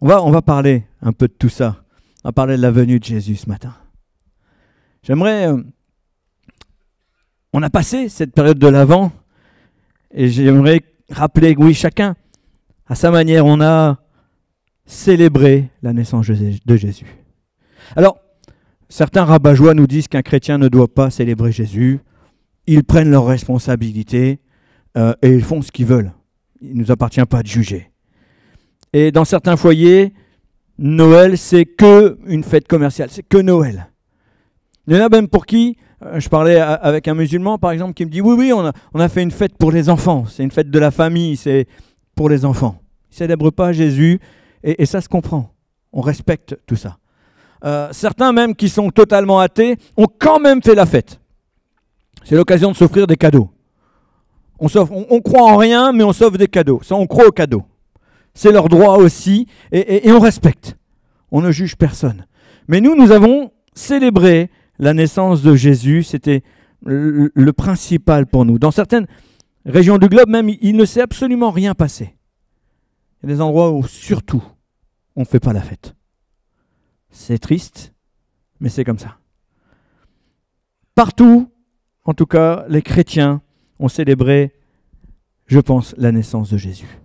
On va parler un peu de tout ça. On va parler de la venue de Jésus ce matin. On a passé cette période de l'Avent et j'aimerais rappeler que oui, chacun, à sa manière, on a célébré la naissance de Jésus. Alors, certains rabat-joie nous disent qu'un chrétien ne doit pas célébrer Jésus. Ils prennent leurs responsabilités et ils font ce qu'ils veulent. Il ne nous appartient pas de juger. Et dans certains foyers, Noël, c'est que une fête commerciale, c'est que Noël. Il y en a même pour qui, je parlais avec un musulman par exemple, qui me dit oui, on a fait une fête pour les enfants, c'est une fête de la famille, c'est pour les enfants. Ils ne célèbrent pas Jésus et ça se comprend, on respecte tout ça. Certains même qui sont totalement athées ont quand même fait la fête. C'est l'occasion de s'offrir des cadeaux. On croit en rien, mais on s'offre des cadeaux. Ça, on croit aux cadeaux. C'est leur droit aussi, et on respecte. On ne juge personne. Mais nous avons célébré la naissance de Jésus. C'était le principal pour nous. Dans certaines régions du globe, même, il ne s'est absolument rien passé. Il y a des endroits où, surtout, on ne fait pas la fête. C'est triste, mais c'est comme ça. Partout, en tout cas, les chrétiens ont célébré, je pense, la naissance de Jésus.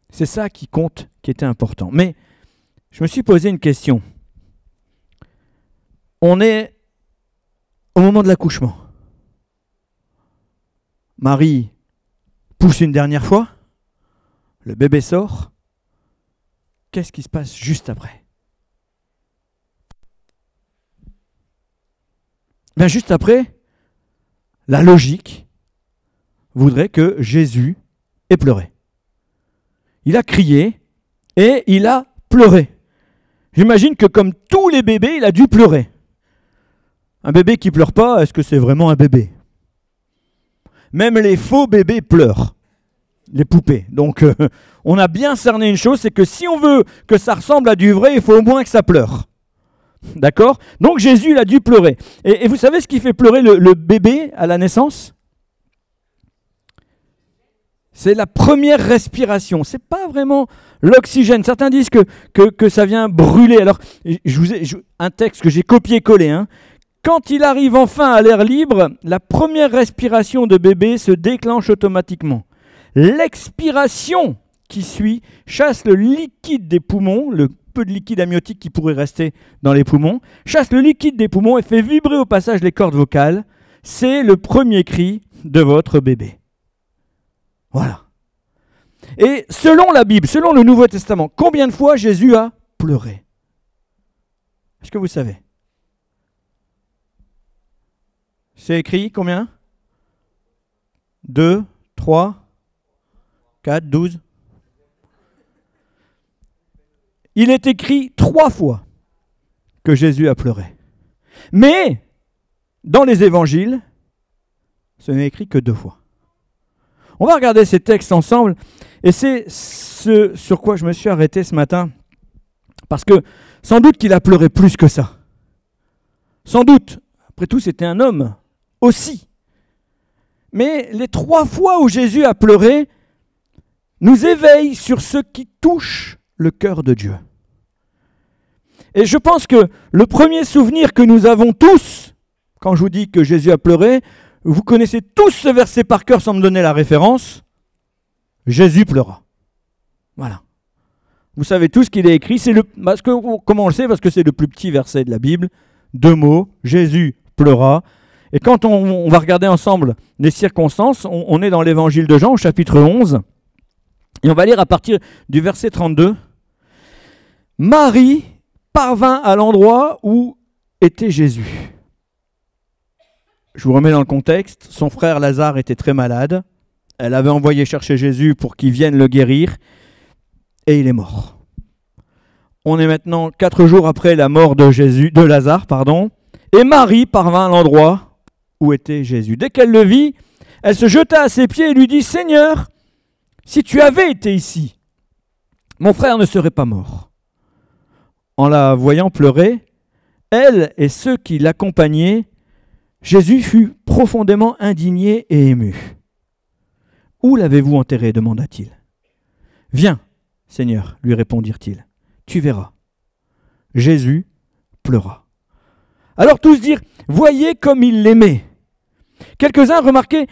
C'est ça qui compte, qui était important. Mais je me suis posé une question. On est au moment de l'accouchement. Marie pousse une dernière fois, le bébé sort. Qu'est-ce qui se passe juste après ? Bien, juste après, la logique voudrait que Jésus ait pleuré. Il a crié et il a pleuré. J'imagine que comme tous les bébés, il a dû pleurer. Un bébé qui ne pleure pas, est-ce que c'est vraiment un bébé ? Même les faux bébés pleurent, les poupées. Donc on a bien cerné une chose, c'est que si on veut que ça ressemble à du vrai, il faut au moins que ça pleure. D'accord ? Donc Jésus, il a dû pleurer. Et vous savez ce qui fait pleurer le bébé à la naissance ? C'est la première respiration. Ce n'est pas vraiment l'oxygène. Certains disent que ça vient brûler. Alors, un texte que j'ai copié-collé. Hein. Quand il arrive enfin à l'air libre, la première respiration de bébé se déclenche automatiquement. L'expiration qui suit chasse le liquide des poumons, le peu de liquide amniotique qui pourrait rester dans les poumons, chasse le liquide des poumons et fait vibrer au passage les cordes vocales. C'est le premier cri de votre bébé. Voilà. Et selon la Bible, selon le Nouveau Testament, combien de fois Jésus a pleuré ? Est-ce que vous savez ? C'est écrit combien ? 2, 3, 4, 12. Il est écrit 3 fois que Jésus a pleuré. Mais, dans les évangiles, ce n'est écrit que 2 fois. On va regarder ces textes ensemble, et c'est ce sur quoi je me suis arrêté ce matin, parce que sans doute qu'il a pleuré plus que ça. Sans doute, après tout, c'était un homme aussi. Mais les 3 fois où Jésus a pleuré nous éveillent sur ce qui touche le cœur de Dieu. Et je pense que le premier souvenir que nous avons tous, quand je vous dis que Jésus a pleuré, vous connaissez tous ce verset par cœur sans me donner la référence. Jésus pleura. Voilà. Vous savez tous qu'il est écrit. Comment on le sait ? Parce que c'est le plus petit verset de la Bible. 2 mots. Jésus pleura. Et quand on va regarder ensemble les circonstances, on est dans l'évangile de Jean au chapitre 11. Et on va lire à partir du verset 32. Marie parvint à l'endroit où était Jésus. Je vous remets dans le contexte. Son frère Lazare était très malade. Elle avait envoyé chercher Jésus pour qu'il vienne le guérir. Et il est mort. On est maintenant 4 jours après la mort de Lazare. Et Marie parvint à l'endroit où était Jésus. Dès qu'elle le vit, elle se jeta à ses pieds et lui dit « Seigneur, si tu avais été ici, mon frère ne serait pas mort. » En la voyant pleurer, elle et ceux qui l'accompagnaient, Jésus fut profondément indigné et ému. « Où l'avez-vous enterré ? demanda-t-il. « Viens, Seigneur, lui répondirent-ils. tu verras. Jésus pleura. Alors tous dirent, voyez comme il l'aimait. Quelques-uns remarquaient,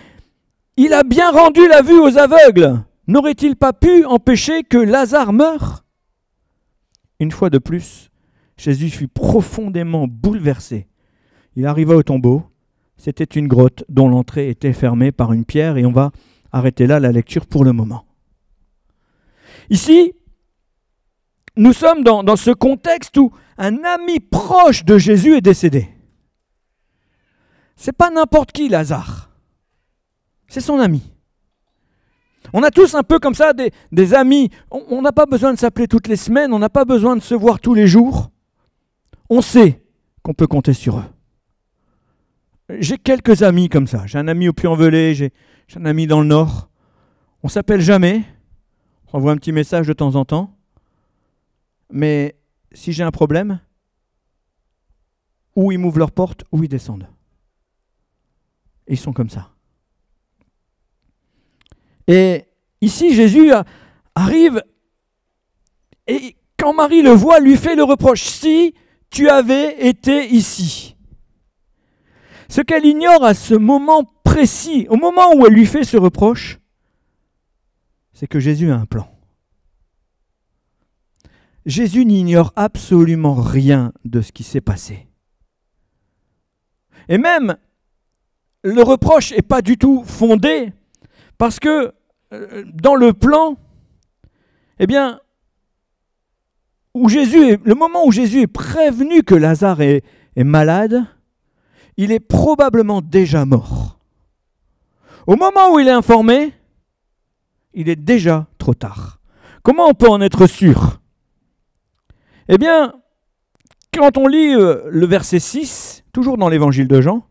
il a bien rendu la vue aux aveugles. N'aurait-il pas pu empêcher que Lazare meure? Une fois de plus, Jésus fut profondément bouleversé. Il arriva au tombeau. C'était une grotte dont l'entrée était fermée par une pierre et on va arrêter là la lecture pour le moment. Ici, nous sommes dans ce contexte où un ami proche de Jésus est décédé. C'est pas n'importe qui, Lazare. C'est son ami. On a tous un peu comme ça des amis. On n'a pas besoin de s'appeler toutes les semaines, on n'a pas besoin de se voir tous les jours. On sait qu'on peut compter sur eux. J'ai quelques amis comme ça. J'ai un ami au Puy-en-Velay, j'ai un ami dans le Nord. On ne s'appelle jamais. On envoie un petit message de temps en temps. Mais si j'ai un problème, ou ils m'ouvrent leur porte, ou ils descendent. Et ils sont comme ça. Et ici, Jésus arrive et quand Marie le voit, lui fait le reproche. Si tu avais été ici. Ce qu'elle ignore à ce moment précis, au moment où elle lui fait ce reproche, c'est que Jésus a un plan. Jésus n'ignore absolument rien de ce qui s'est passé. Et même, le reproche n'est pas du tout fondé, parce que dans le plan, eh bien, le moment où Jésus est prévenu que Lazare est malade, il est probablement déjà mort. Au moment où il est informé, il est déjà trop tard. Comment on peut en être sûr? Eh bien, quand on lit le verset 6, toujours dans l'évangile de Jean,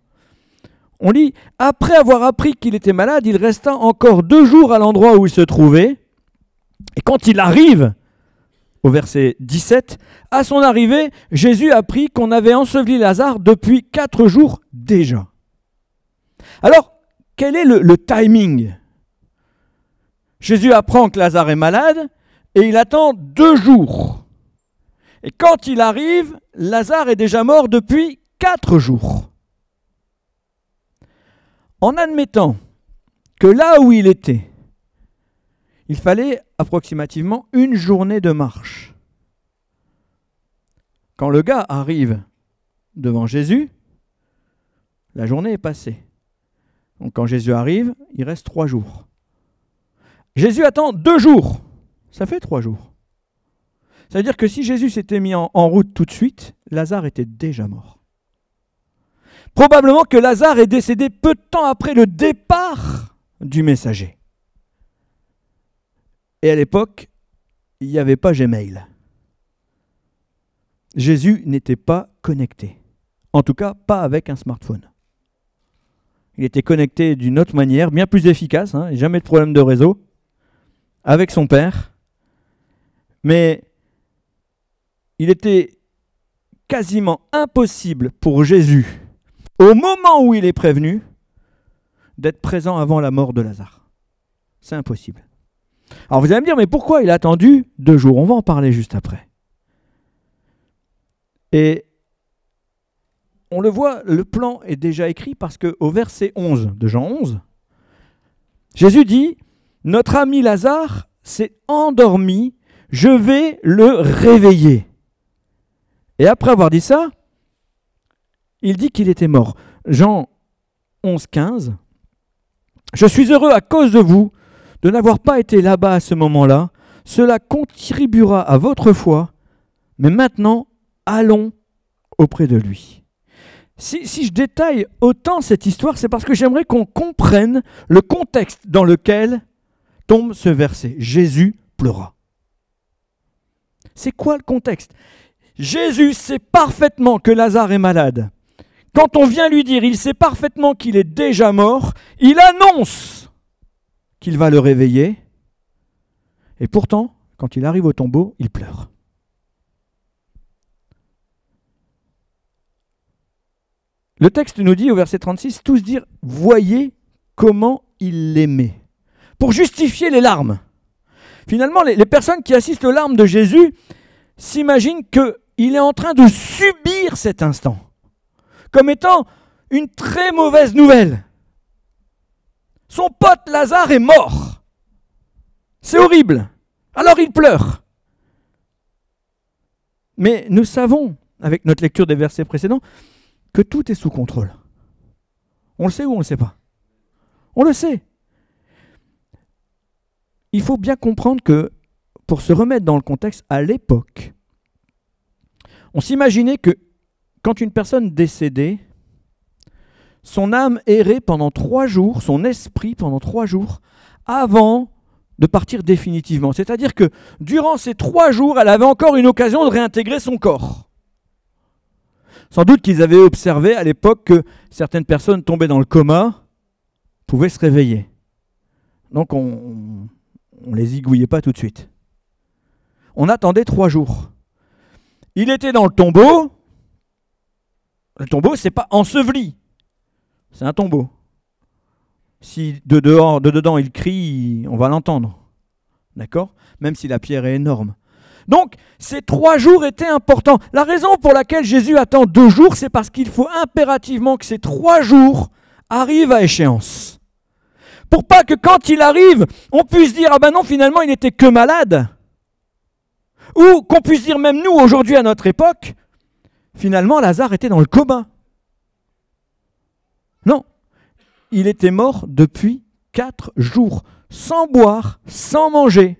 on lit « Après avoir appris qu'il était malade, il resta encore 2 jours à l'endroit où il se trouvait. Et quand il arrive, au verset 17, à son arrivée, Jésus apprit qu'on avait enseveli Lazare depuis 4 jours déjà. » Alors, quel est le timing? Jésus apprend que Lazare est malade et il attend 2 jours. Et quand il arrive, Lazare est déjà mort depuis 4 jours. En admettant que là où il était, il fallait approximativement 1 journée de marche. Quand le gars arrive devant Jésus, la journée est passée. Donc quand Jésus arrive, il reste 3 jours. Jésus attend 2 jours. Ça fait 3 jours. Ça veut dire que si Jésus s'était mis en route tout de suite, Lazare était déjà mort. Probablement que Lazare est décédé peu de temps après le départ du messager. Et à l'époque, il n'y avait pas Gmail. Jésus n'était pas connecté. En tout cas, pas avec un smartphone. Il était connecté d'une autre manière, bien plus efficace, jamais de problème de réseau, avec son Père. Mais il était quasiment impossible pour Jésus, au moment où il est prévenu, d'être présent avant la mort de Lazare. C'est impossible. Alors vous allez me dire, mais pourquoi il a attendu 2 jours? On va en parler juste après. Et on le voit, le plan est déjà écrit parce qu'au verset 11 de Jean 11, Jésus dit, « Notre ami Lazare s'est endormi, je vais le réveiller. » Et après avoir dit ça, il dit qu'il était mort. Jean 11, 15. « Je suis heureux à cause de vous de n'avoir pas été là-bas à ce moment-là. Cela contribuera à votre foi, mais maintenant, allons auprès de lui. » Si je détaille autant cette histoire, c'est parce que j'aimerais qu'on comprenne le contexte dans lequel tombe ce verset. Jésus pleura. C'est quoi le contexte? Jésus sait parfaitement que Lazare est malade. Quand on vient lui dire, il sait parfaitement qu'il est déjà mort, il annonce qu'il va le réveiller. Et pourtant, quand il arrive au tombeau, il pleure. Le texte nous dit au verset 36, tous dire « Voyez comment il l'aimait ». Pour justifier les larmes. Finalement, les personnes qui assistent aux larmes de Jésus, s'imagine qu'il est en train de subir cet instant comme étant une très mauvaise nouvelle. Son pote Lazare est mort. C'est horrible. Alors il pleure. Mais nous savons, avec notre lecture des versets précédents, que tout est sous contrôle. On le sait ou on ne le sait pas? On le sait. Il faut bien comprendre que, pour se remettre dans le contexte, à l'époque, on s'imaginait que quand une personne décédait, son âme errait pendant 3 jours, son esprit pendant 3 jours, avant de partir définitivement. C'est-à-dire que durant ces 3 jours, elle avait encore une occasion de réintégrer son corps. Sans doute qu'ils avaient observé à l'époque que certaines personnes tombées dans le coma pouvaient se réveiller. Donc on les zigouillait pas tout de suite. On attendait 3 jours. Il était dans le tombeau. Le tombeau, c'est pas enseveli. C'est un tombeau. Si de dedans il crie, on va l'entendre. D'accord? Même si la pierre est énorme. Donc, ces 3 jours étaient importants. La raison pour laquelle Jésus attend 2 jours, c'est parce qu'il faut impérativement que ces 3 jours arrivent à échéance. Pour pas que quand il arrive, on puisse dire « Ah ben non, finalement, il n'était que malade ». Ou qu'on puisse dire, même nous, aujourd'hui, à notre époque, finalement, Lazare était dans le coma. Non, il était mort depuis 4 jours, sans boire, sans manger.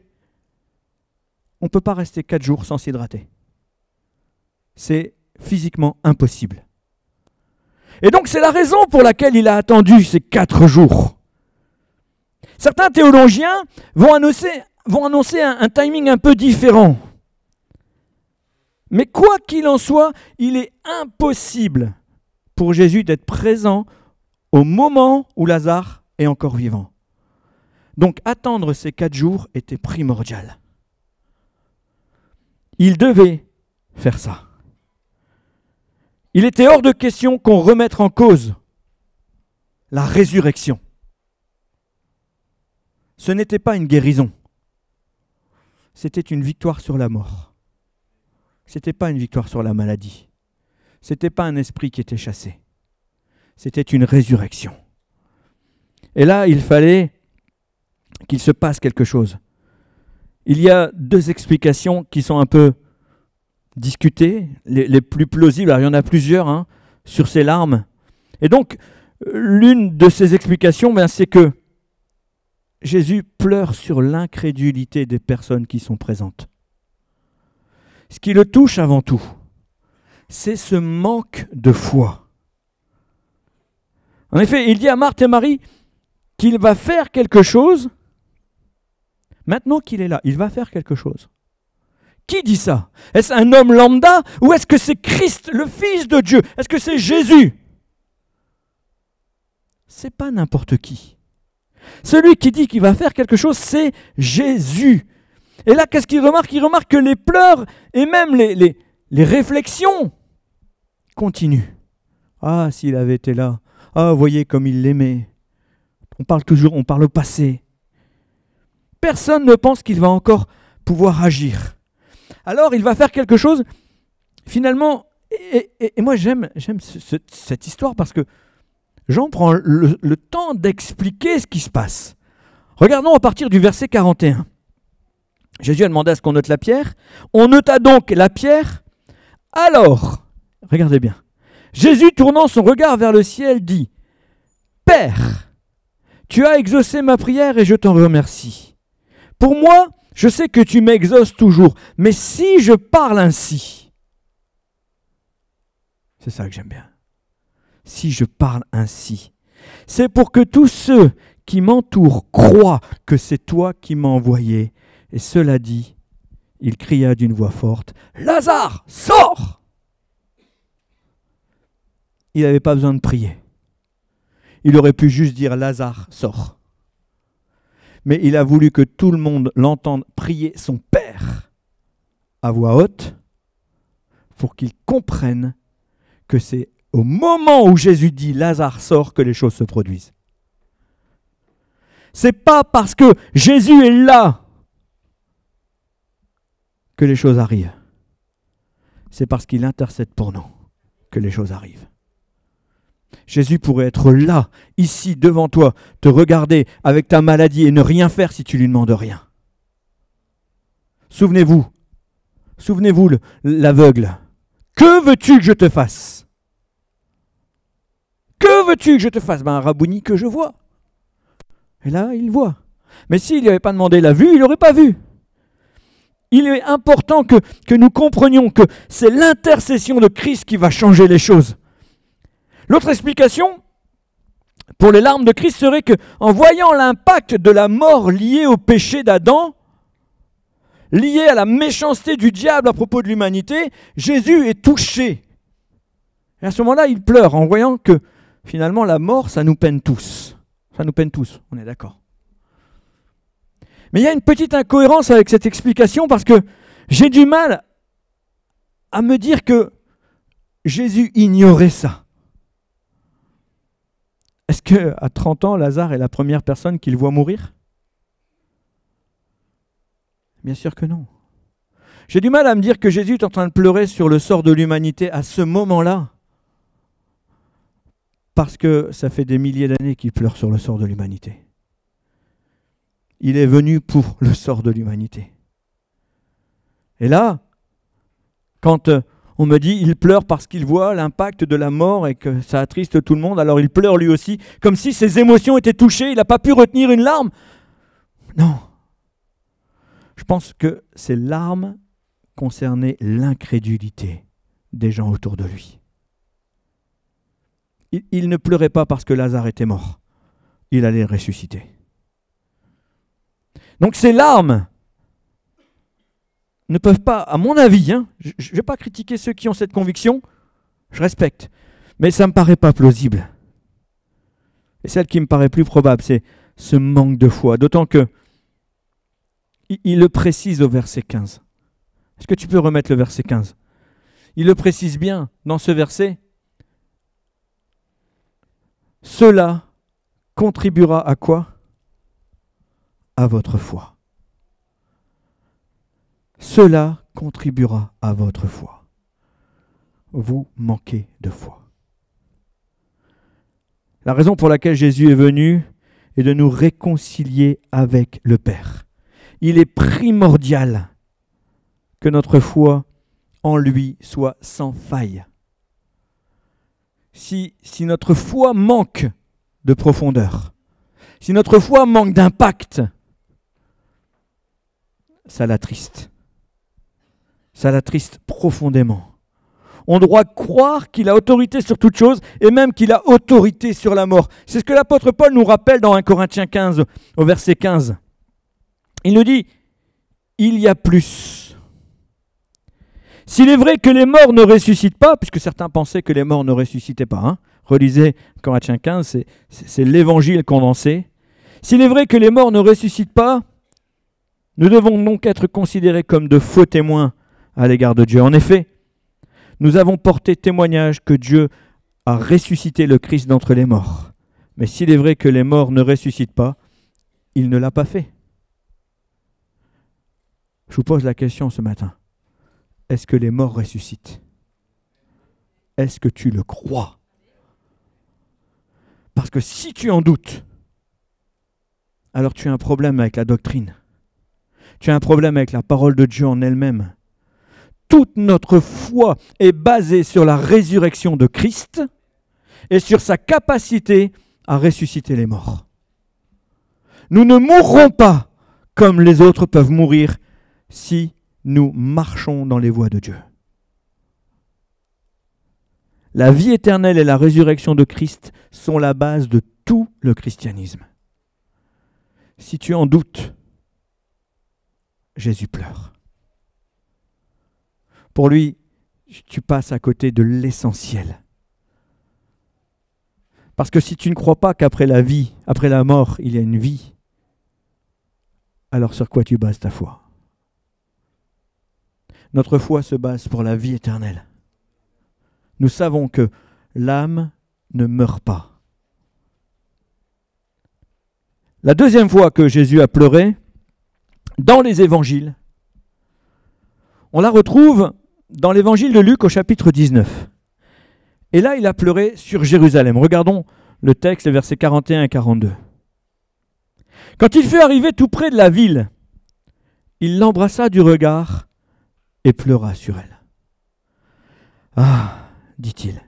On ne peut pas rester 4 jours sans s'hydrater. C'est physiquement impossible. Et donc, c'est la raison pour laquelle il a attendu ces 4 jours. Certains théologiens vont annoncer un timing un peu différent. Mais quoi qu'il en soit, il est impossible pour Jésus d'être présent au moment où Lazare est encore vivant. Donc attendre ces 4 jours était primordial. Il devait faire ça. Il était hors de question qu'on remette en cause la résurrection. Ce n'était pas une guérison. C'était une victoire sur la mort. Ce n'était pas une victoire sur la maladie. Ce n'était pas un esprit qui était chassé. C'était une résurrection. Et là, il fallait qu'il se passe quelque chose. Il y a 2 explications qui sont un peu discutées, les plus plausibles. Alors, il y en a plusieurs sur ces larmes. Et donc, l'une de ces explications, c'est que Jésus pleure sur l'incrédulité des personnes qui sont présentes. Ce qui le touche avant tout, c'est ce manque de foi. En effet, il dit à Marthe et Marie qu'il va faire quelque chose. Maintenant qu'il est là, il va faire quelque chose. Qui dit ça? Est-ce un homme lambda ou est-ce que c'est Christ, le Fils de Dieu? Est-ce que c'est Jésus? C'est pas n'importe qui. Celui qui dit qu'il va faire quelque chose, c'est Jésus. Et là, qu'est-ce qu'il remarque? Il remarque que les pleurs et même les réflexions continuent. Ah, s'il avait été là. Ah, voyez comme il l'aimait. On parle au passé. Personne ne pense qu'il va encore pouvoir agir. Alors, il va faire quelque chose, finalement, et moi j'aime cette histoire parce que Jean prend le temps d'expliquer ce qui se passe. Regardons à partir du verset 41. Jésus a demandé à ce qu'on note la pierre. On nota donc la pierre. Alors, regardez bien, Jésus tournant son regard vers le ciel dit « Père, tu as exaucé ma prière et je t'en remercie. Pour moi, je sais que tu m'exauces toujours, mais si je parle ainsi, c'est ça que j'aime bien, si je parle ainsi, c'est pour que tous ceux qui m'entourent croient que c'est toi qui m'as envoyé. Et cela dit, il cria d'une voix forte, « Lazare, sors !» Il n'avait pas besoin de prier. Il aurait pu juste dire « Lazare, sors !» Mais il a voulu que tout le monde l'entende prier son Père à voix haute pour qu'il comprenne que c'est au moment où Jésus dit « Lazare, sors » que les choses se produisent. C'est pas parce que Jésus est là que les choses arrivent. c'est parce qu'il intercède pour nous que les choses arrivent. Jésus pourrait être là, ici, devant toi, te regarder avec ta maladie et ne rien faire si tu lui demandes rien. Souvenez-vous, l'aveugle. Que veux-tu que je te fasse? Que veux-tu que je te fasse? Rabouni, que je vois. Et là, il voit. Mais s'il n'avait pas demandé la vue, il n'aurait pas vu. Il est important que nous comprenions que c'est l'intercession de Christ qui va changer les choses. L'autre explication pour les larmes de Christ serait qu'en voyant l'impact de la mort liée au péché d'Adam, liée à la méchanceté du diable à propos de l'humanité, Jésus est touché. Et à ce moment-là, il pleure en voyant que finalement la mort, ça nous peine tous. Ça nous peine tous, on est d'accord. Mais il y a une petite incohérence avec cette explication parce que j'ai du mal à me dire que Jésus ignorait ça. Est-ce qu'à 30 ans, Lazare est la première personne qu'il voit mourir? Bien sûr que non. J'ai du mal à me dire que Jésus est en train de pleurer sur le sort de l'humanité à ce moment-là. Parce que ça fait des milliers d'années qu'il pleure sur le sort de l'humanité. Il est venu pour le sort de l'humanité. Et là, quand on me dit il pleure parce qu'il voit l'impact de la mort et que ça attriste tout le monde, alors il pleure lui aussi, comme si ses émotions étaient touchées, il n'a pas pu retenir une larme. Non. Je pense que ces larmes concernaient l'incrédulité des gens autour de lui. Il ne pleurait pas parce que Lazare était mort. Il allait ressusciter. Donc ces larmes ne peuvent pas, à mon avis, je ne vais pas critiquer ceux qui ont cette conviction, je respecte, mais ça ne me paraît pas plausible. Et celle qui me paraît plus probable, c'est ce manque de foi, d'autant que il le précise au verset 15. Est-ce que tu peux remettre le verset 15? Il le précise bien dans ce verset. Cela contribuera à quoi? À votre foi. Cela contribuera à votre foi. Vous manquez de foi. La raison pour laquelle Jésus est venu est de nous réconcilier avec le Père. Il est primordial que notre foi en lui soit sans faille. Si notre foi manque de profondeur, si notre foi manque d'impact, ça l'attriste. Ça l'attriste profondément. On doit croire qu'il a autorité sur toute chose et même qu'il a autorité sur la mort. C'est ce que l'apôtre Paul nous rappelle dans 1 Corinthiens 15, au verset 15. Il nous dit, il y a plus. S'il est vrai que les morts ne ressuscitent pas, puisque certains pensaient que les morts ne ressuscitaient pas, relisez Corinthiens 15, c'est l'évangile condensé. S'il est vrai que les morts ne ressuscitent pas, nous devons donc être considérés comme de faux témoins à l'égard de Dieu. En effet, nous avons porté témoignage que Dieu a ressuscité le Christ d'entre les morts. Mais s'il est vrai que les morts ne ressuscitent pas, il ne l'a pas fait. Je vous pose la question ce matin. Est-ce que les morts ressuscitent? Est-ce que tu le crois? Parce que si tu en doutes, alors tu as un problème avec la doctrine. Tu as un problème avec la parole de Dieu en elle-même. Toute notre foi est basée sur la résurrection de Christ et sur sa capacité à ressusciter les morts. Nous ne mourrons pas comme les autres peuvent mourir si nous marchons dans les voies de Dieu. La vie éternelle et la résurrection de Christ sont la base de tout le christianisme. Si tu en doutes, Jésus pleure. Pour lui, tu passes à côté de l'essentiel. Parce que si tu ne crois pas qu'après la vie, après la mort, il y a une vie, alors sur quoi tu bases ta foi? Notre foi se base pour la vie éternelle. Nous savons que l'âme ne meurt pas. La deuxième fois que Jésus a pleuré, dans les évangiles, on la retrouve dans l'évangile de Luc au chapitre 19. Et là, il a pleuré sur Jérusalem. Regardons le texte, les versets 41 et 42. Quand il fut arrivé tout près de la ville, il l'embrassa du regard et pleura sur elle. Ah, dit-il,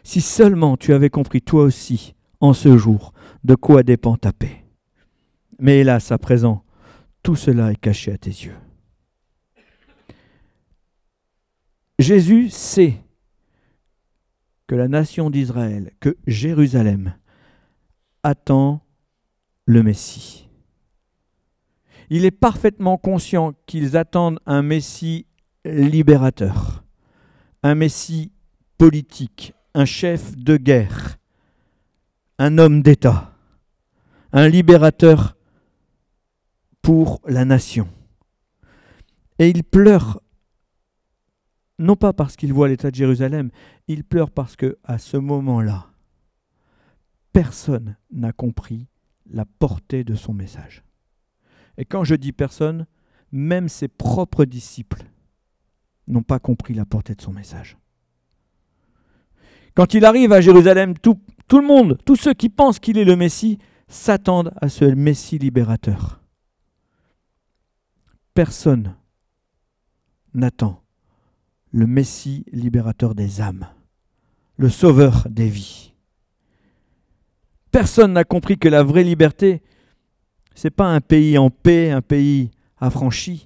si seulement tu avais compris toi aussi, en ce jour, de quoi dépend ta paix. Mais hélas, à présent, tout cela est caché à tes yeux. Jésus sait que la nation d'Israël, que Jérusalem, attend le Messie. Il est parfaitement conscient qu'ils attendent un Messie libérateur, un Messie politique, un chef de guerre, un homme d'État, un libérateur pour la nation. Et il pleure, non pas parce qu'il voit l'état de Jérusalem, il pleure parce qu'à ce moment-là, personne n'a compris la portée de son message. Et quand je dis personne, même ses propres disciples n'ont pas compris la portée de son message. Quand il arrive à Jérusalem, tout le monde, tous ceux qui pensent qu'il est le Messie, s'attendent à ce Messie libérateur. Personne n'attend le Messie libérateur des âmes, le sauveur des vies. Personne n'a compris que la vraie liberté, ce n'est pas un pays en paix, un pays affranchi.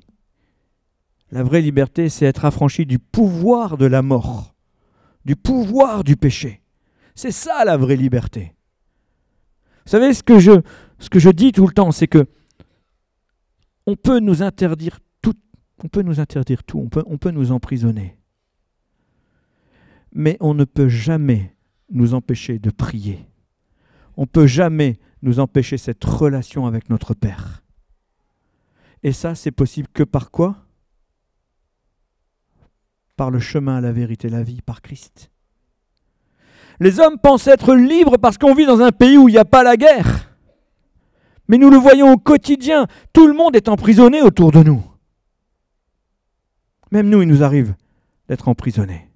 La vraie liberté, c'est être affranchi du pouvoir de la mort, du pouvoir du péché. C'est ça la vraie liberté. Vous savez, ce que je dis tout le temps, c'est que on peut nous interdire tout, on peut nous emprisonner. Mais on ne peut jamais nous empêcher de prier. On ne peut jamais nous empêcher cette relation avec notre Père. Et ça, c'est possible que par quoi ? Par le chemin à la vérité, la vie, par Christ. Les hommes pensent être libres parce qu'on vit dans un pays où il n'y a pas la guerre. Mais nous le voyons au quotidien. Tout le monde est emprisonné autour de nous. Même nous, il nous arrive d'être emprisonnés.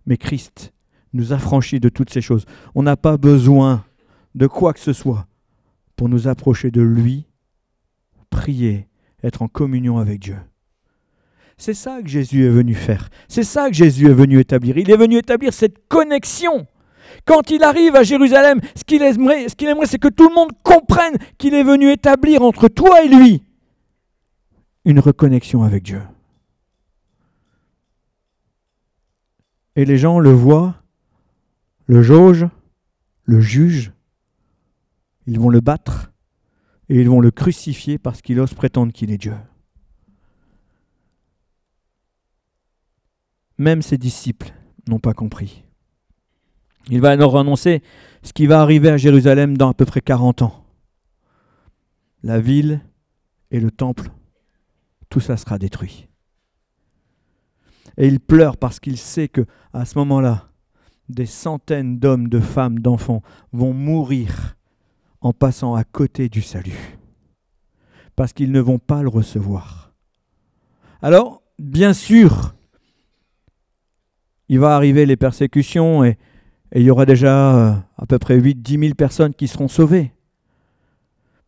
Mais Christ nous affranchit de toutes ces choses. On n'a pas besoin de quoi que ce soit pour nous approcher de lui, prier, être en communion avec Dieu. C'est ça que Jésus est venu faire. C'est ça que Jésus est venu établir. Il est venu établir cette connexion. Quand il arrive à Jérusalem, ce qu'il aimerait, c'est que tout le monde comprenne qu'il est venu établir entre toi et lui une reconnexion avec Dieu. Et les gens le voient, le jaugent, le jugent. Ils vont le battre et ils vont le crucifier parce qu'il ose prétendre qu'il est Dieu. Même ses disciples n'ont pas compris. Il va alors annoncer ce qui va arriver à Jérusalem dans à peu près 40 ans. La ville et le temple, tout ça sera détruit. Et il pleure parce qu'il sait qu'à ce moment-là, des centaines d'hommes, de femmes, d'enfants vont mourir en passant à côté du salut. Parce qu'ils ne vont pas le recevoir. Alors, bien sûr, il va arriver les persécutions et il y aura déjà à peu près 8-10 000 personnes qui seront sauvées.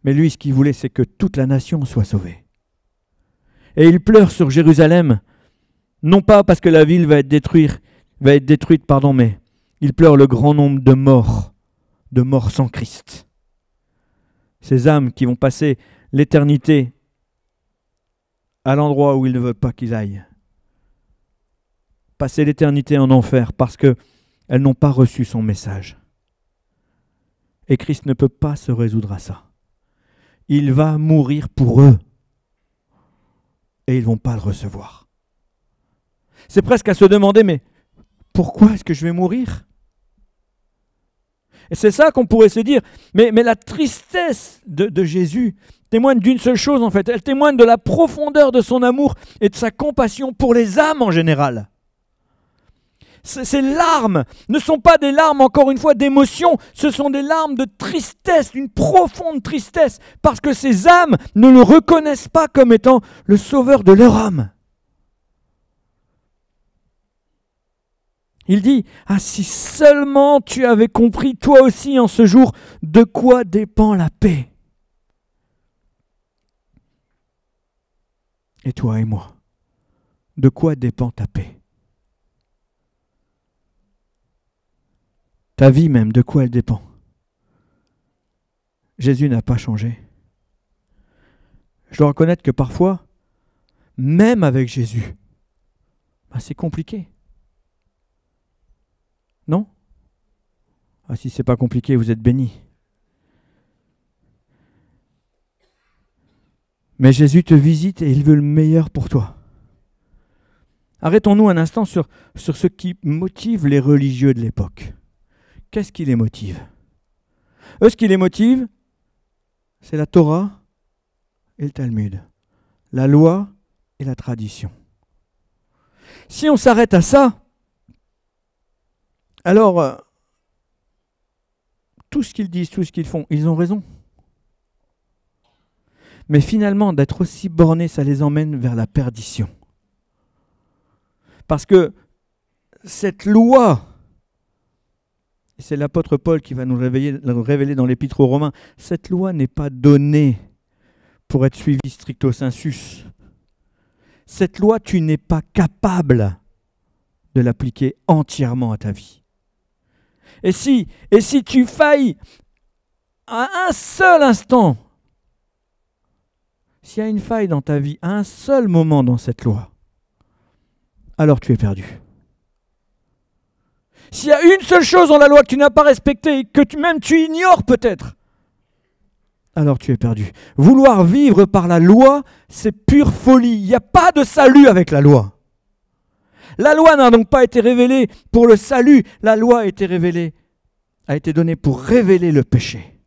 Mais lui, ce qu'il voulait, c'est que toute la nation soit sauvée. Et il pleure sur Jérusalem, non pas parce que la ville va être détruite, mais il pleure le grand nombre de morts sans Christ. Ces âmes qui vont passer l'éternité à l'endroit où il ne veut pas qu'ils aillent. Passer l'éternité en enfer parce qu'elles n'ont pas reçu son message. Et Christ ne peut pas se résoudre à ça. Il va mourir pour eux. Et ils ne vont pas le recevoir. C'est presque à se demander, mais pourquoi est-ce que je vais mourir ? Et c'est ça qu'on pourrait se dire. Mais la tristesse de Jésus témoigne d'une seule chose en fait. Elle témoigne de la profondeur de son amour et de sa compassion pour les âmes en général. Ces larmes ne sont pas des larmes, encore une fois, d'émotion. Ce sont des larmes de tristesse, une profonde tristesse, parce que ces âmes ne le reconnaissent pas comme étant le sauveur de leur âme. Il dit, ah si seulement tu avais compris toi aussi en ce jour de quoi dépend la paix. Et toi et moi, de quoi dépend ta paix? Ta vie même, de quoi elle dépend? Jésus n'a pas changé. Je dois reconnaître que parfois, même avec Jésus, c'est compliqué. Non? Ah, si c'est pas compliqué, vous êtes bénis. Mais Jésus te visite et il veut le meilleur pour toi. Arrêtons-nous un instant sur ce qui motive les religieux de l'époque. Qu'est-ce qui les motive? Eux, ce qui les motive, c'est la Torah et le Talmud, la loi et la tradition. Si on s'arrête à ça, alors tout ce qu'ils disent, tout ce qu'ils font, ils ont raison. Mais finalement, d'être aussi bornés, ça les emmène vers la perdition. Parce que cette loi, et c'est l'apôtre Paul qui va nous révéler dans l'Épître aux Romains, cette loi n'est pas donnée pour être suivie stricto sensus. Cette loi, tu n'es pas capable de l'appliquer entièrement à ta vie. Et si tu failles à un seul instant, s'il y a une faille dans ta vie, à un seul moment dans cette loi, alors tu es perdu. S'il y a une seule chose dans la loi que tu n'as pas respectée, que tu ignores peut-être, alors tu es perdu. Vouloir vivre par la loi, c'est pure folie. Il n'y a pas de salut avec la loi. La loi n'a donc pas été révélée pour le salut. La loi a été donnée pour révéler le péché,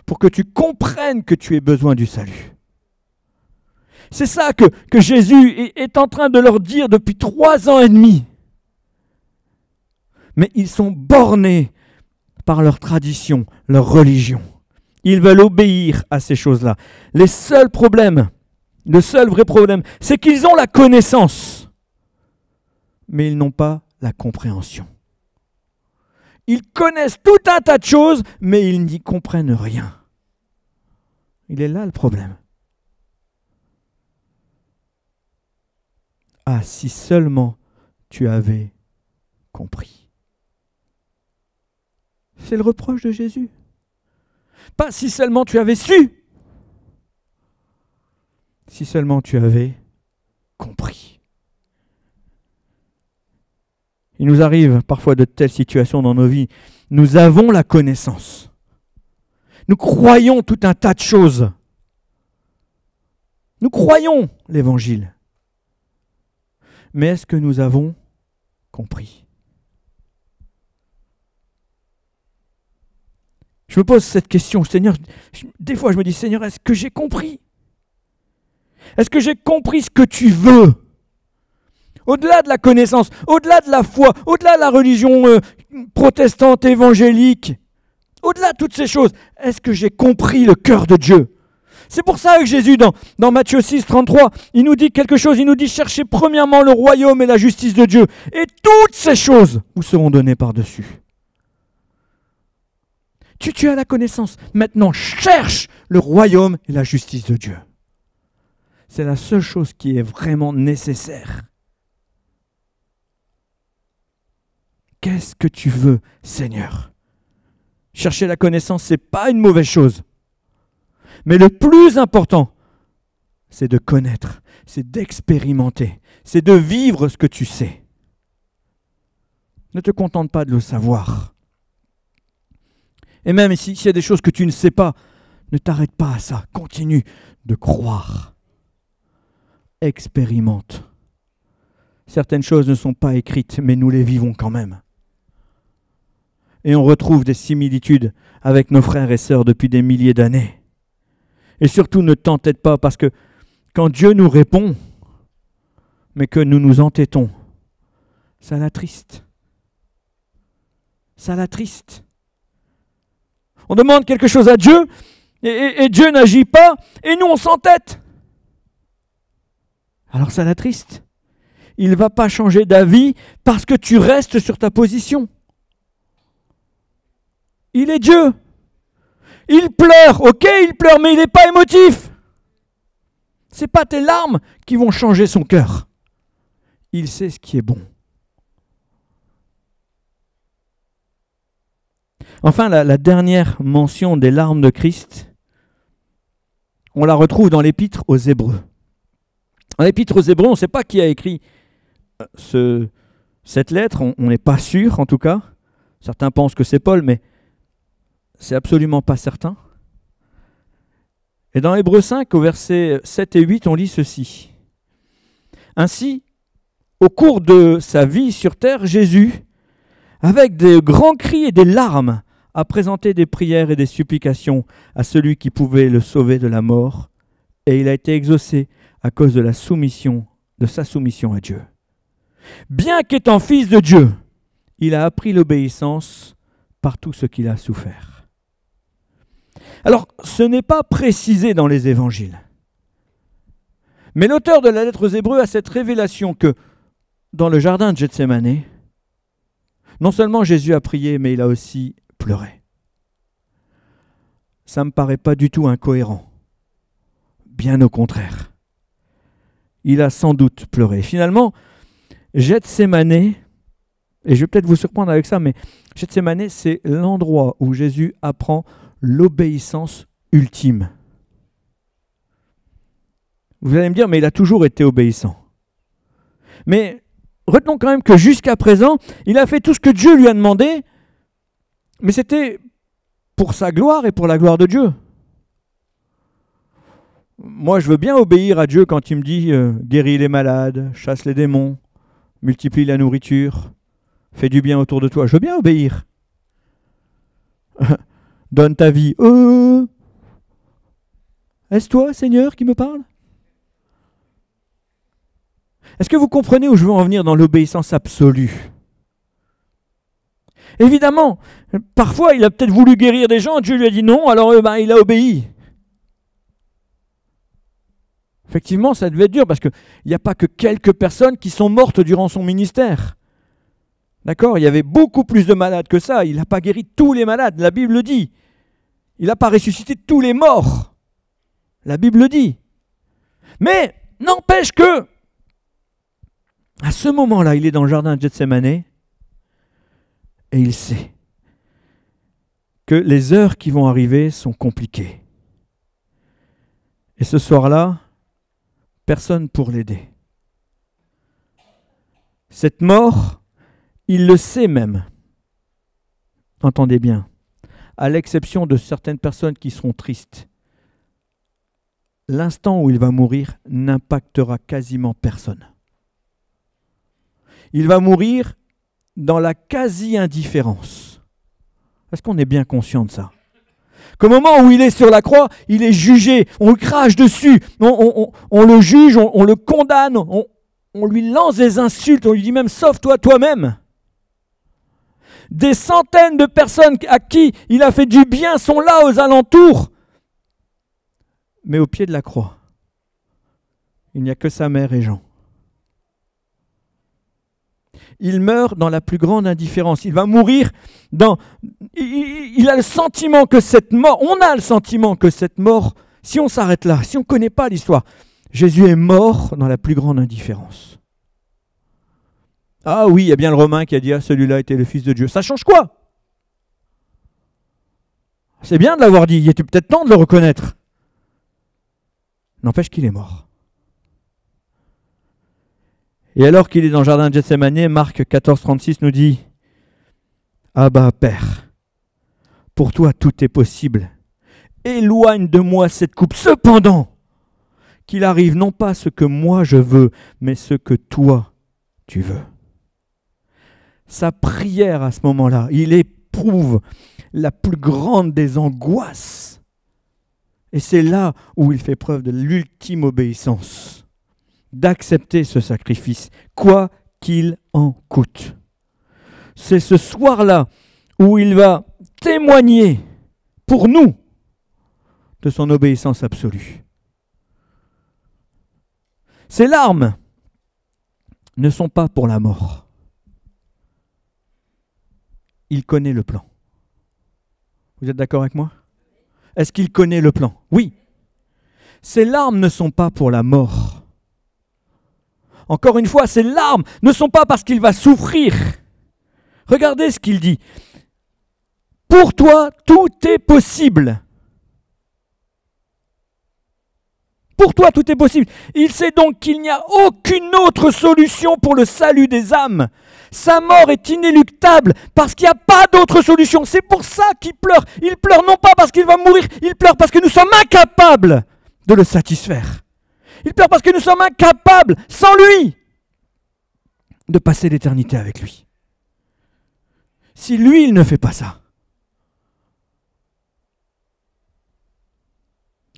pour que tu comprennes que tu aies besoin du salut. C'est ça que Jésus est en train de leur dire depuis 3 ans et demi. Mais ils sont bornés par leur tradition, leur religion. Ils veulent obéir à ces choses-là. Le seul vrai problème, c'est qu'ils ont la connaissance, mais ils n'ont pas la compréhension. Ils connaissent tout un tas de choses, mais ils n'y comprennent rien. Il est là le problème. Ah, si seulement tu avais compris. C'est le reproche de Jésus. Pas si seulement tu avais su. Si seulement tu avais compris. Il nous arrive parfois de telles situations dans nos vies. Nous avons la connaissance. Nous croyons tout un tas de choses. Nous croyons l'Évangile. Mais est-ce que nous avons compris? Je me pose cette question, Seigneur, des fois je me dis, Seigneur, est-ce que j'ai compris? Est-ce que j'ai compris ce que tu veux? Au-delà de la connaissance, au-delà de la foi, au-delà de la religion protestante, évangélique, au-delà de toutes ces choses, est-ce que j'ai compris le cœur de Dieu? C'est pour ça que Jésus, dans Matthieu 6, 33, il nous dit quelque chose, il nous dit, cherchez premièrement le royaume et la justice de Dieu, et toutes ces choses vous seront données par-dessus. Tu as la connaissance, maintenant cherche le royaume et la justice de Dieu. C'est la seule chose qui est vraiment nécessaire. Qu'est-ce que tu veux, Seigneur? Chercher la connaissance, ce n'est pas une mauvaise chose. Mais le plus important, c'est de connaître, c'est d'expérimenter, c'est de vivre ce que tu sais. Ne te contente pas de le savoir. Et même s'il y a des choses que tu ne sais pas, ne t'arrête pas à ça. Continue de croire. Expérimente. Certaines choses ne sont pas écrites, mais nous les vivons quand même. Et on retrouve des similitudes avec nos frères et sœurs depuis des milliers d'années. Et surtout, ne t'entête pas, parce que quand Dieu nous répond, mais que nous nous entêtons, ça l'attriste. Ça l'attriste. On demande quelque chose à Dieu, et Dieu n'agit pas, et nous on s'entête. Alors ça l'attriste. il ne va pas changer d'avis parce que tu restes sur ta position. Il est Dieu. Il pleure, ok, il pleure, mais il n'est pas émotif. Ce n'est pas tes larmes qui vont changer son cœur. Il sait ce qui est bon. Enfin, la dernière mention des larmes de Christ, on la retrouve dans l'épître aux Hébreux. Dans l'épître aux Hébreux, on ne sait pas qui a écrit cette lettre, on n'est pas sûr en tout cas. Certains pensent que c'est Paul, mais c'est absolument pas certain. Et dans Hébreux 5, au verset 7 et 8, on lit ceci. Ainsi, au cours de sa vie sur terre, Jésus, avec de grands cris et des larmes, a présenté des prières et des supplications à celui qui pouvait le sauver de la mort, et il a été exaucé à cause de sa soumission à Dieu. Bien qu'étant fils de Dieu, il a appris l'obéissance par tout ce qu'il a souffert. Alors, ce n'est pas précisé dans les évangiles, mais l'auteur de la lettre aux Hébreux a cette révélation que dans le jardin de Gethsémani, non seulement Jésus a prié, mais il a aussi pleuré. Ça ne me paraît pas du tout incohérent. Bien au contraire. Il a sans doute pleuré. Finalement, Gethsémani, et je vais peut-être vous surprendre avec ça, mais Gethsémani, c'est l'endroit où Jésus apprend l'obéissance ultime. Vous allez me dire, mais il a toujours été obéissant. Mais retenons quand même que jusqu'à présent, il a fait tout ce que Dieu lui a demandé, mais c'était pour sa gloire et pour la gloire de Dieu. Moi, je veux bien obéir à Dieu quand il me dit guéris les malades, chasse les démons, multiplie la nourriture, fais du bien autour de toi. Je veux bien obéir. Donne ta vie. Est-ce toi, Seigneur, qui me parle? Est-ce que vous comprenez où je veux en venir dans l'obéissance absolue? Évidemment, parfois il a peut-être voulu guérir des gens, Dieu lui a dit non, alors il a obéi. Effectivement, ça devait être dur parce qu'il n'y a pas que quelques personnes qui sont mortes durant son ministère. D'accord? Il y avait beaucoup plus de malades que ça. Il n'a pas guéri tous les malades, la Bible le dit. Il n'a pas ressuscité tous les morts. La Bible le dit. Mais n'empêche que, à ce moment-là, il est dans le jardin de Gethsémani et il sait que les heures qui vont arriver sont compliquées. Et ce soir-là, personne pour l'aider. Cette mort, il le sait même. Entendez bien, à l'exception de certaines personnes qui seront tristes, l'instant où il va mourir n'impactera quasiment personne. Il va mourir dans la quasi-indifférence. Est-ce qu'on est bien conscient de ça? Qu'au moment où il est sur la croix, il est jugé, on le crache dessus, on le juge, on le condamne, on lui lance des insultes, on lui dit même « sauve-toi toi-même ». Des centaines de personnes à qui il a fait du bien sont là aux alentours. Mais au pied de la croix, il n'y a que sa mère et Jean. Il meurt dans la plus grande indifférence. Il va mourir dans... Il a le sentiment que cette mort... On a le sentiment que cette mort, si on s'arrête là, si on ne connaît pas l'histoire, Jésus est mort dans la plus grande indifférence. Ah oui, il y a bien le Romain qui a dit « Ah, celui-là était le Fils de Dieu ». Ça change quoi? C'est bien de l'avoir dit, il était peut-être temps de le reconnaître. N'empêche qu'il est mort. Et alors qu'il est dans le jardin de Gethsémani, Marc 14, 36 nous dit « Abba, Père, pour toi tout est possible. Éloigne de moi cette coupe. Cependant, qu'il arrive non pas ce que moi je veux, mais ce que toi tu veux. » Sa prière à ce moment-là, il éprouve la plus grande des angoisses. Et c'est là où il fait preuve de l'ultime obéissance, d'accepter ce sacrifice, quoi qu'il en coûte. C'est ce soir-là où il va témoigner pour nous de son obéissance absolue. Ces larmes ne sont pas pour la mort. Il connaît le plan. Vous êtes d'accord avec moi? Est-ce qu'il connaît le plan? Oui. Ces larmes ne sont pas pour la mort. Encore une fois, ces larmes ne sont pas parce qu'il va souffrir. Regardez ce qu'il dit. Pour toi, tout est possible. Pour toi, tout est possible. Il sait donc qu'il n'y a aucune autre solution pour le salut des âmes. Sa mort est inéluctable parce qu'il n'y a pas d'autre solution. C'est pour ça qu'il pleure. Il pleure non pas parce qu'il va mourir, il pleure parce que nous sommes incapables de le satisfaire. Il pleure parce que nous sommes incapables, sans lui, de passer l'éternité avec lui. Si lui, il ne fait pas ça,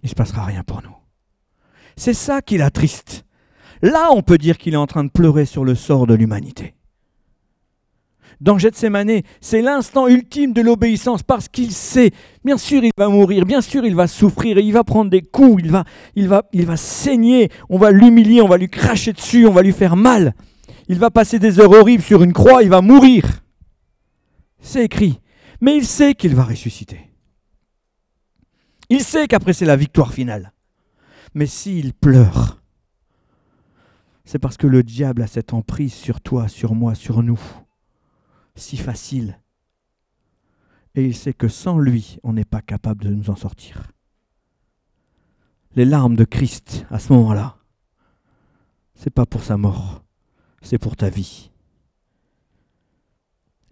il ne se passera rien pour nous. C'est ça qui l'attriste. Là, on peut dire qu'il est en train de pleurer sur le sort de l'humanité. Dans Gethsémane, c'est l'instant ultime de l'obéissance parce qu'il sait, bien sûr il va mourir, bien sûr il va souffrir et il va prendre des coups, il va saigner, on va l'humilier, on va lui cracher dessus, on va lui faire mal. Il va passer des heures horribles sur une croix, il va mourir. C'est écrit. Mais il sait qu'il va ressusciter. Il sait qu'après c'est la victoire finale. Mais s'il pleure, c'est parce que le diable a cette emprise sur toi, sur moi, sur nous. Si facile. Et il sait que sans lui, on n'est pas capable de nous en sortir. Les larmes de Christ, à ce moment-là, c'est pas pour sa mort, c'est pour ta vie.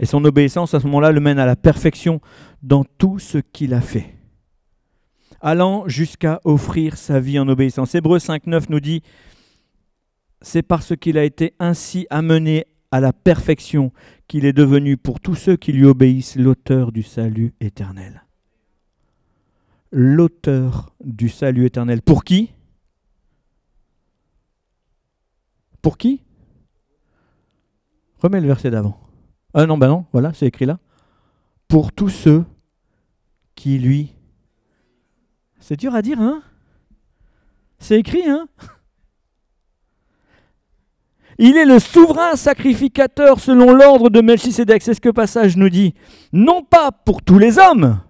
Et son obéissance, à ce moment-là, le mène à la perfection dans tout ce qu'il a fait, allant jusqu'à offrir sa vie en obéissance. Hébreux 5,9 nous dit « C'est parce qu'il a été ainsi amené à la perfection qu'il est devenu pour tous ceux qui lui obéissent l'auteur du salut éternel. » L'auteur du salut éternel. Pour qui? Pour qui? Remets le verset d'avant. Ah non, non, voilà, c'est écrit là. Pour tous ceux qui lui... C'est dur à dire, hein? C'est écrit, hein? Il est le souverain sacrificateur selon l'ordre de Melchisédek. C'est ce que le passage nous dit. Non pas pour tous les hommes,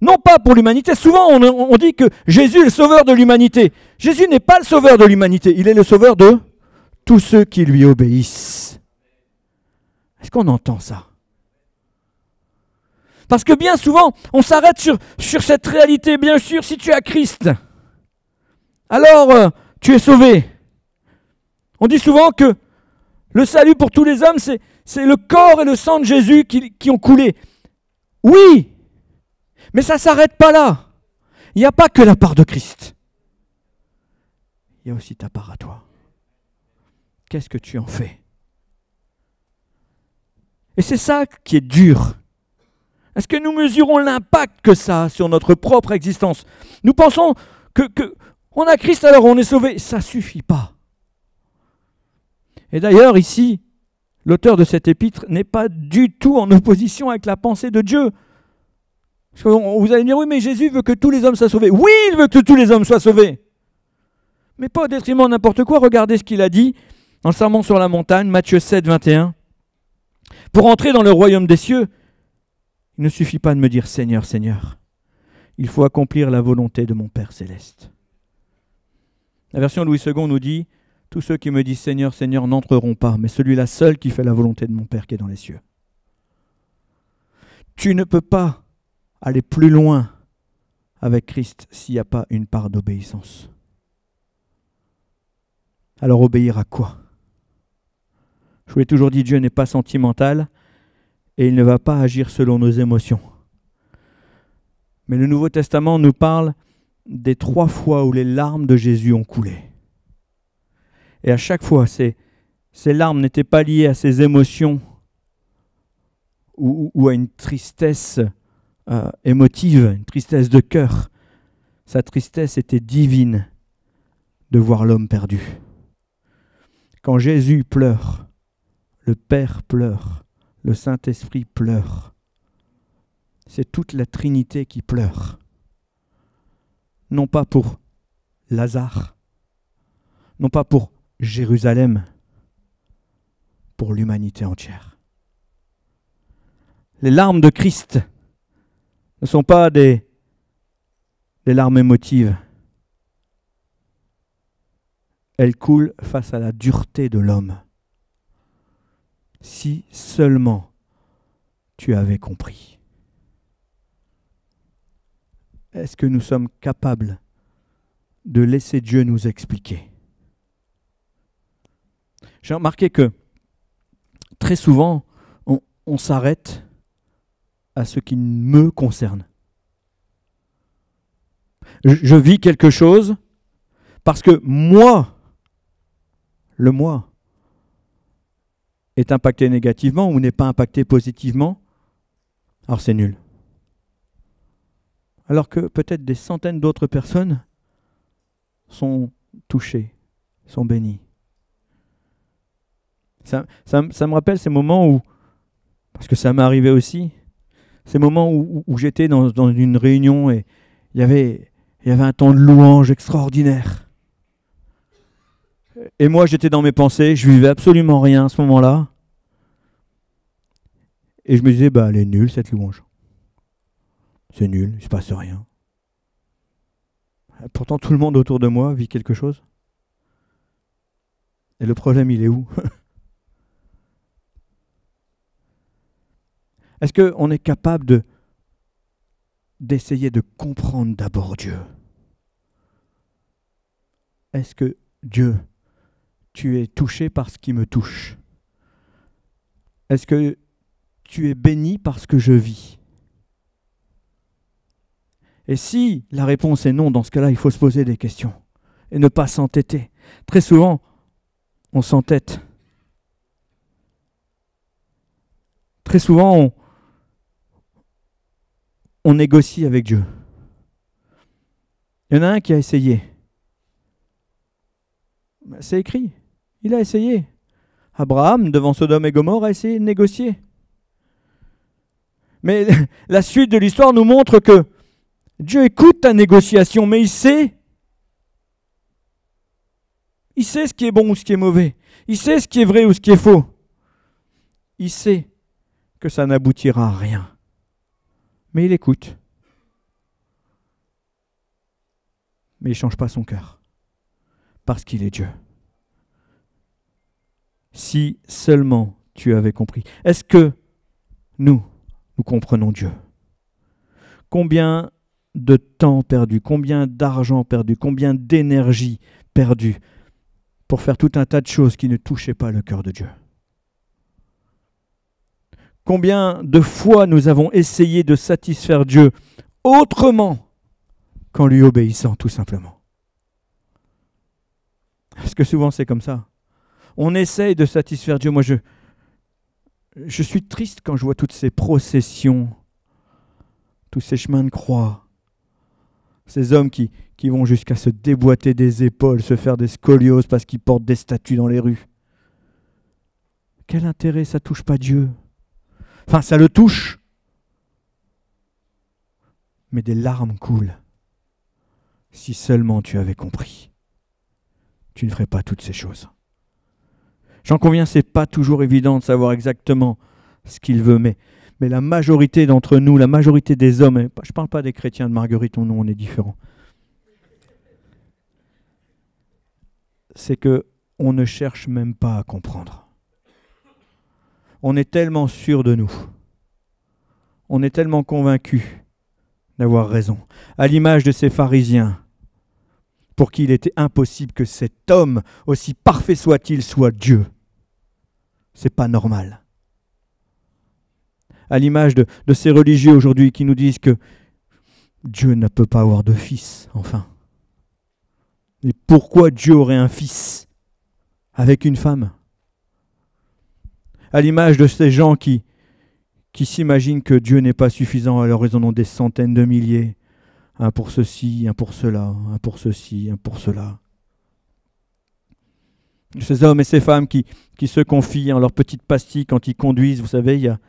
non pas pour l'humanité. Souvent, on dit que Jésus est le sauveur de l'humanité. Jésus n'est pas le sauveur de l'humanité. Il est le sauveur de tous ceux qui lui obéissent. Est-ce qu'on entend ça? Parce que bien souvent, on s'arrête sur cette réalité. Bien sûr, si tu as Christ, alors tu es sauvé. On dit souvent que le salut pour tous les hommes, c'est le corps et le sang de Jésus qui ont coulé. Oui, mais ça ne s'arrête pas là. Il n'y a pas que la part de Christ. Il y a aussi ta part à toi. Qu'est-ce que tu en fais? Et c'est ça qui est dur. Est-ce que nous mesurons l'impact que ça a sur notre propre existence? Nous pensons que on a Christ, alors on est sauvé. Ça ne suffit pas. Et d'ailleurs, ici, l'auteur de cet épître n'est pas du tout en opposition avec la pensée de Dieu. Parce que vous allez me dire, oui, mais Jésus veut que tous les hommes soient sauvés. Oui, il veut que tous les hommes soient sauvés. Mais pas au détriment de n'importe quoi. Regardez ce qu'il a dit dans le Sermon sur la montagne, Matthieu 7, 21. Pour entrer dans le royaume des cieux, il ne suffit pas de me dire Seigneur, Seigneur. Il faut accomplir la volonté de mon Père céleste. La version Louis II nous dit, tous ceux qui me disent Seigneur, Seigneur n'entreront pas, mais celui-là seul qui fait la volonté de mon Père qui est dans les cieux. Tu ne peux pas aller plus loin avec Christ s'il n'y a pas une part d'obéissance. Alors obéir à quoi? Je vous l'ai toujours dit, Dieu n'est pas sentimental et il ne va pas agir selon nos émotions. Mais le Nouveau Testament nous parle des 3 fois où les larmes de Jésus ont coulé. Et à chaque fois, ces larmes n'étaient pas liées à ses émotions ou à une tristesse émotive, une tristesse de cœur. Sa tristesse était divine de voir l'homme perdu. Quand Jésus pleure, le Père pleure, le Saint-Esprit pleure. C'est toute la Trinité qui pleure. Non pas pour Lazare, non pas pour Jérusalem pour l'humanité entière. Les larmes de Christ ne sont pas des larmes émotives. Elles coulent face à la dureté de l'homme. Si seulement tu avais compris. Est-ce que nous sommes capables de laisser Dieu nous expliquer? J'ai remarqué que très souvent, on s'arrête à ce qui me concerne. Je vis quelque chose parce que moi, le moi, est impacté négativement ou n'est pas impacté positivement, alors c'est nul. Alors que peut-être des centaines d'autres personnes sont touchées, sont bénies. Ça me rappelle ces moments où, parce que ça m'est arrivé aussi, ces moments où j'étais dans une réunion et il y avait un temps de louange extraordinaire. Et moi, j'étais dans mes pensées, je vivais absolument rien à ce moment-là. Et je me disais, elle est nulle cette louange. C'est nul, il ne se passe rien. Pourtant, tout le monde autour de moi vit quelque chose. Et le problème, il est où? Est-ce qu'on est capable d'essayer de comprendre d'abord Dieu? Est-ce que Dieu, tu es touché par ce qui me touche? Est-ce que tu es béni par ce que je vis? Et si la réponse est non, dans ce cas-là, il faut se poser des questions et ne pas s'entêter. Très souvent, on s'entête. Très souvent, on négocie avec Dieu. Il y en a un qui a essayé. C'est écrit. Il a essayé. Abraham, devant Sodome et Gomorrhe, a essayé de négocier. Mais la suite de l'histoire nous montre que Dieu écoute ta négociation, mais il sait ce qui est bon ou ce qui est mauvais. Il sait ce qui est vrai ou ce qui est faux. Il sait que ça n'aboutira à rien. Mais il écoute. Mais il ne change pas son cœur. Parce qu'il est Dieu. Si seulement tu avais compris. Est-ce que nous comprenons Dieu? Combien de temps perdu, combien d'argent perdu, combien d'énergie perdue pour faire tout un tas de choses qui ne touchaient pas le cœur de Dieu? Combien de fois nous avons essayé de satisfaire Dieu autrement qu'en lui obéissant tout simplement? Parce que souvent c'est comme ça. On essaye de satisfaire Dieu. Moi je suis triste quand je vois toutes ces processions, tous ces chemins de croix, ces hommes qui vont jusqu'à se déboîter des épaules, se faire des scolioses parce qu'ils portent des statues dans les rues. Quel intérêt? Ça ne touche pas Dieu. Enfin, ça le touche. Mais des larmes coulent. Si seulement tu avais compris, tu ne ferais pas toutes ces choses. J'en conviens, ce n'est pas toujours évident de savoir exactement ce qu'il veut, mais la majorité d'entre nous, la majorité des hommes, je ne parle pas des chrétiens de Marguerite, nous on est différents, c'est qu'on ne cherche même pas à comprendre. On est tellement sûr de nous, on est tellement convaincus d'avoir raison, à l'image de ces pharisiens, pour qui il était impossible que cet homme, aussi parfait soit-il, soit Dieu. C'est pas normal. À l'image de ces religieux aujourd'hui qui nous disent que Dieu ne peut pas avoir de fils, enfin. Et pourquoi Dieu aurait un fils avec une femme? À l'image de ces gens qui s'imaginent que Dieu n'est pas suffisant, alors ils en ont des centaines de milliers. Un pour ceci, un pour cela, un pour ceci, un pour cela. Ces hommes et ces femmes qui se confient en leurs petites pastilles quand ils conduisent. Vous savez, il y a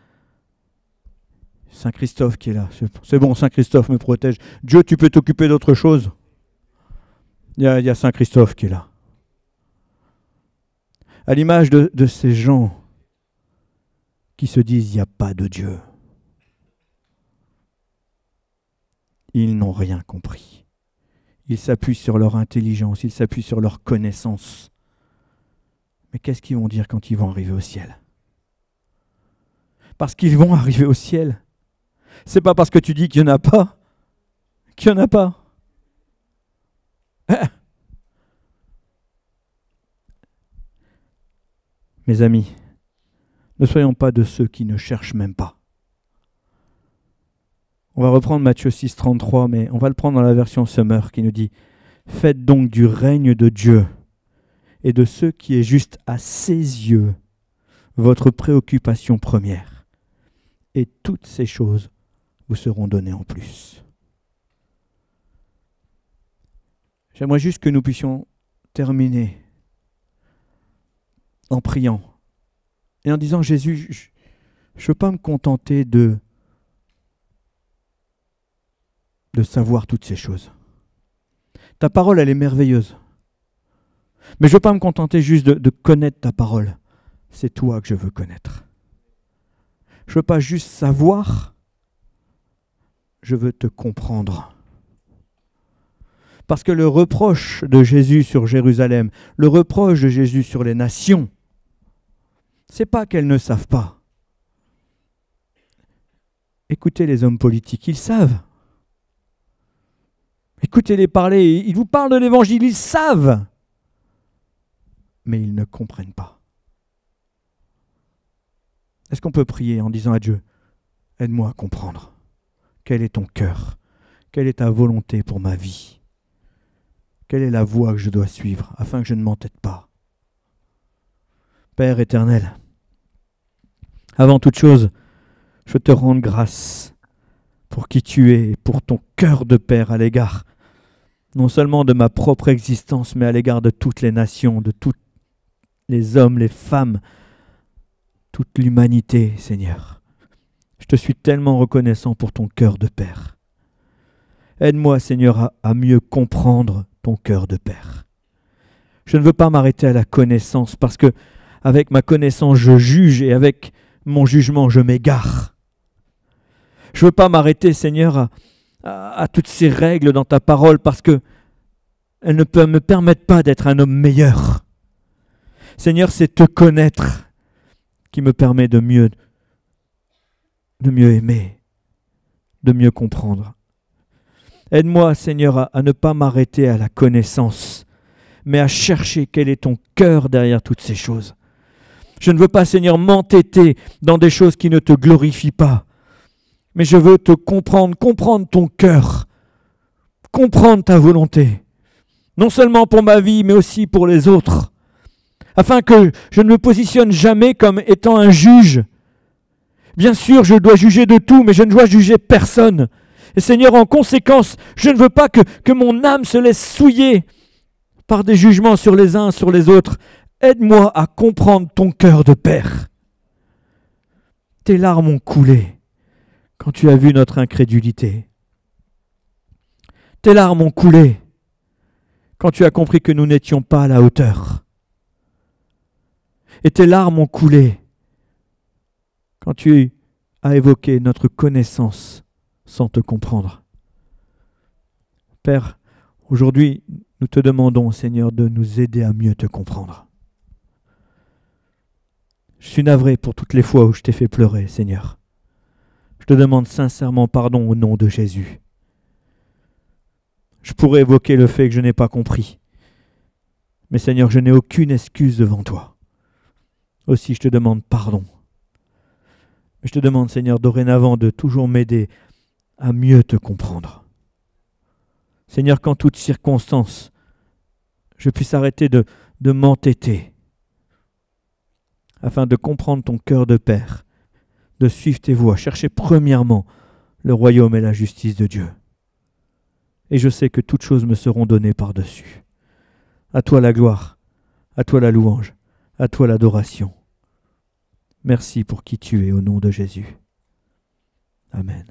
Saint Christophe qui est là. C'est bon, Saint Christophe me protège. Dieu, tu peux t'occuper d'autre chose. Il y a Saint Christophe qui est là. À l'image de ces gens qui se disent il n'y a pas de Dieu. Ils n'ont rien compris. Ils s'appuient sur leur intelligence, ils s'appuient sur leur connaissance. Mais qu'est-ce qu'ils vont dire quand ils vont arriver au ciel? Parce qu'ils vont arriver au ciel. C'est pas parce que tu dis qu'il n'y en a pas, qu'il n'y en a pas. Mes amis, ne soyons pas de ceux qui ne cherchent même pas. On va reprendre Matthieu 6, 33, mais on va le prendre dans la version Summer qui nous dit « Faites donc du règne de Dieu et de ce qui est juste à ses yeux votre préoccupation première, et toutes ces choses vous seront données en plus. » J'aimerais juste que nous puissions terminer en priant et en disant « Jésus, je ne veux pas me contenter de savoir toutes ces choses. Ta parole, elle est merveilleuse. Mais je ne veux pas me contenter juste de connaître ta parole. C'est toi que je veux connaître. Je ne veux pas juste savoir, je veux te comprendre. » Parce que le reproche de Jésus sur Jérusalem, le reproche de Jésus sur les nations, c'est pas qu'elles ne savent pas. Écoutez les hommes politiques, ils savent. Écoutez-les parler, ils vous parlent de l'évangile, ils savent. Mais ils ne comprennent pas. Est-ce qu'on peut prier en disant à Dieu, aide-moi à comprendre. Quel est ton cœur? Quelle est ta volonté pour ma vie? Quelle est la voie que je dois suivre afin que je ne m'entête pas? Père éternel, avant toute chose, je te rends grâce pour qui tu es et pour ton cœur de Père à l'égard, non seulement de ma propre existence, mais à l'égard de toutes les nations, de tous les hommes, les femmes, toute l'humanité, Seigneur. Je te suis tellement reconnaissant pour ton cœur de Père. Aide-moi, Seigneur, à mieux comprendre ton cœur de Père. Je ne veux pas m'arrêter à la connaissance, parce que avec ma connaissance, je juge, et avec mon jugement, je m'égare. Je ne veux pas m'arrêter, Seigneur, à toutes ces règles dans ta parole, parce que elles ne me permettent pas d'être un homme meilleur. Seigneur, c'est te connaître qui me permet de mieux aimer, de mieux comprendre. Aide-moi, Seigneur, à ne pas m'arrêter à la connaissance, mais à chercher quel est ton cœur derrière toutes ces choses. Je ne veux pas, Seigneur, m'entêter dans des choses qui ne te glorifient pas, mais je veux te comprendre ton cœur, comprendre ta volonté, non seulement pour ma vie, mais aussi pour les autres, afin que je ne me positionne jamais comme étant un juge. Bien sûr, je dois juger de tout, mais je ne dois juger personne. Et Seigneur, en conséquence, je ne veux pas que mon âme se laisse souiller par des jugements sur les uns, sur les autres. Aide-moi à comprendre ton cœur de Père. Tes larmes ont coulé quand tu as vu notre incrédulité. Tes larmes ont coulé quand tu as compris que nous n'étions pas à la hauteur. Et tes larmes ont coulé quand tu as évoqué notre connaissance sans te comprendre. Père, aujourd'hui, nous te demandons, Seigneur, de nous aider à mieux te comprendre. Je suis navré pour toutes les fois où je t'ai fait pleurer, Seigneur. Je te demande sincèrement pardon au nom de Jésus. Je pourrais évoquer le fait que je n'ai pas compris. Mais Seigneur, je n'ai aucune excuse devant toi. Aussi, je te demande pardon. Mais je te demande, Seigneur, dorénavant de toujours m'aider à mieux te comprendre. Seigneur, qu'en toutes circonstances, je puisse arrêter de m'entêter afin de comprendre ton cœur de Père, de suivre tes voies, chercher premièrement le royaume et la justice de Dieu. Et je sais que toutes choses me seront données par-dessus. À toi la gloire, à toi la louange, à toi l'adoration. Merci pour qui tu es au nom de Jésus. Amen.